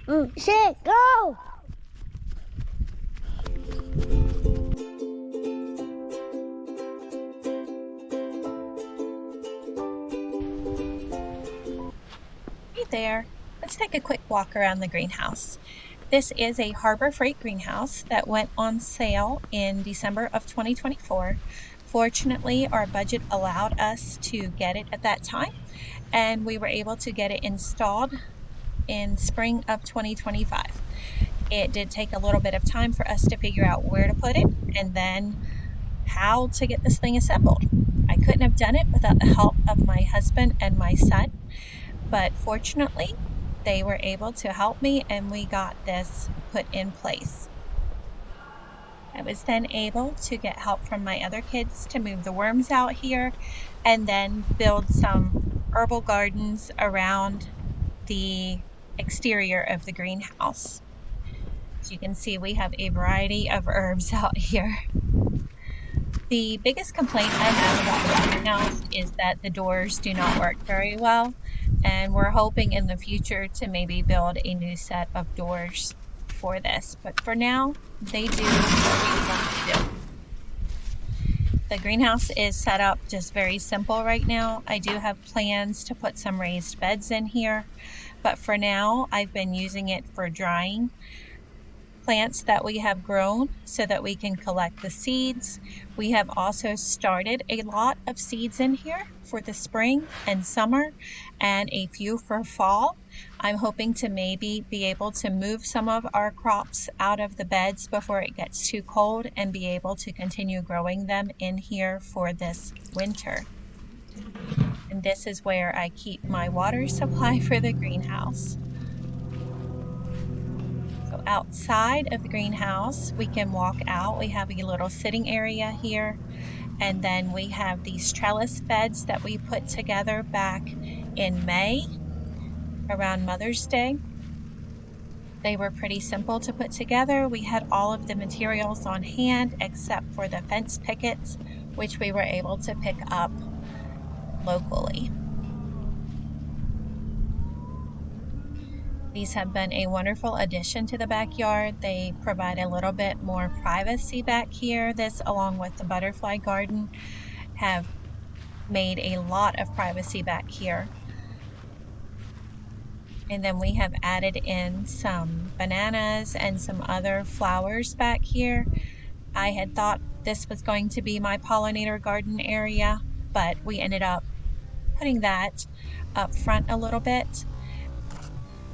Sit, go! Hey there, let's take a quick walk around the greenhouse. This is a Harbor Freight greenhouse that went on sale in December of 2024. Fortunately, our budget allowed us to get it at that time, and we were able to get it installed in spring of 2025. It did take a little bit of time for us to figure out where to put it and then how to get this thing assembled. I couldn't have done it without the help of my husband and my son, but fortunately, they were able to help me and we got this put in place. I was then able to get help from my other kids to move the worms out here and then build some herbal gardens around the exterior of the greenhouse. As you can see, we have a variety of herbs out here. The biggest complaint I have about the greenhouse is that the doors do not work very well, and we're hoping in the future to maybe build a new set of doors for this. But for now, they do what we want to do. The greenhouse is set up just very simple right now. I do have plans to put some raised beds in here, but for now, I've been using it for drying plants that we have grown so that we can collect the seeds. We have also started a lot of seeds in here for the spring and summer and a few for fall. I'm hoping to maybe be able to move some of our crops out of the beds before it gets too cold and be able to continue growing them in here for this winter. And this is where I keep my water supply for the greenhouse. So outside of the greenhouse, we can walk out. We have a little sitting area here. And then we have these trellis beds that we put together back in May around Mother's Day. They were pretty simple to put together. We had all of the materials on hand except for the fence pickets, which we were able to pick up locally. These have been a wonderful addition to the backyard. They provide a little bit more privacy back here. This, along with the butterfly garden, have made a lot of privacy back here. And then we have added in some bananas and some other flowers back here. I had thought this was going to be my pollinator garden area, but we ended up putting that up front a little bit.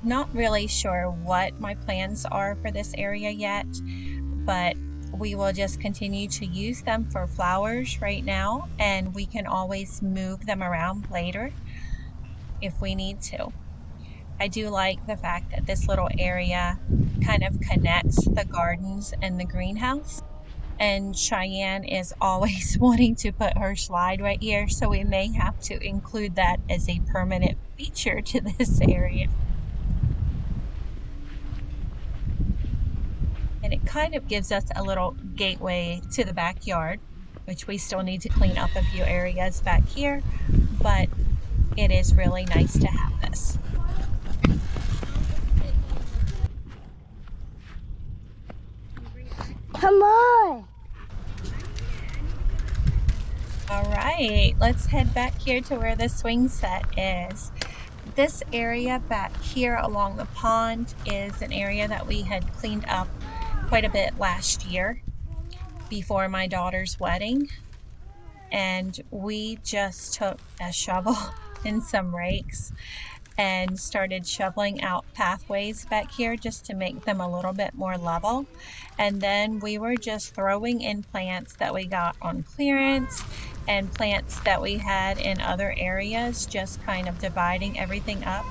Not really sure what my plans are for this area yet, but we will just continue to use them for flowers right now, and we can always move them around later if we need to. I do like the fact that this little area kind of connects the gardens and the greenhouse, and Shyanne is always wanting to put her slide right here, so we may have to include that as a permanent feature to this area. And it kind of gives us a little gateway to the backyard, which we still need to clean up a few areas back here, but it is really nice to have this. Come on! All right, let's head back here to where the swing set is. This area back here along the pond is an area that we had cleaned up quite a bit last year before my daughter's wedding, and we just took a shovel and some rakes and started shoveling out pathways back here just to make them a little bit more level. And then we were just throwing in plants that we got on clearance and plants that we had in other areas, just kind of dividing everything up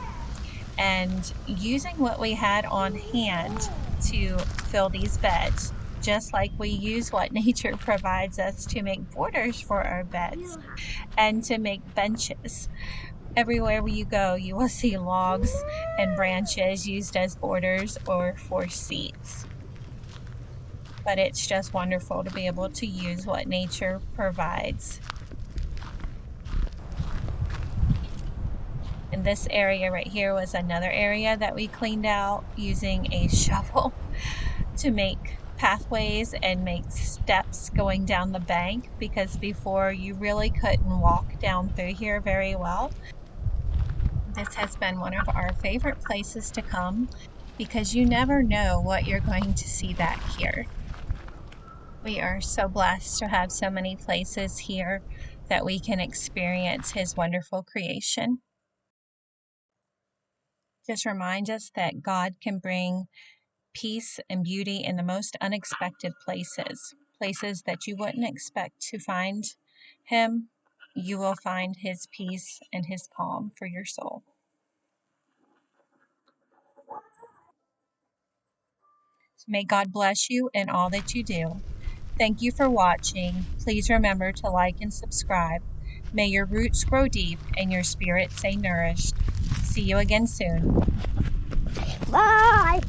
and using what we had on hand to fill these beds, just like we use what nature provides us to make borders for our beds and to make benches. Everywhere you go, you will see logs and branches used as borders or for seats. But it's just wonderful to be able to use what nature provides. And And this area right here was another area that we cleaned out using a shovel to make pathways and make steps going down the bank, because before you really couldn't walk down through here very well. This has been one of our favorite places to come because you never know what you're going to see back here. We are so blessed to have so many places here that we can experience His wonderful creation. Just remind us that God can bring peace and beauty in the most unexpected places, places that you wouldn't expect to find Him. You will find His peace and His calm for your soul. So may God bless you in all that you do. Thank you for watching. Please remember to like and subscribe. May your roots grow deep and your spirit stay nourished. See you again soon. Bye.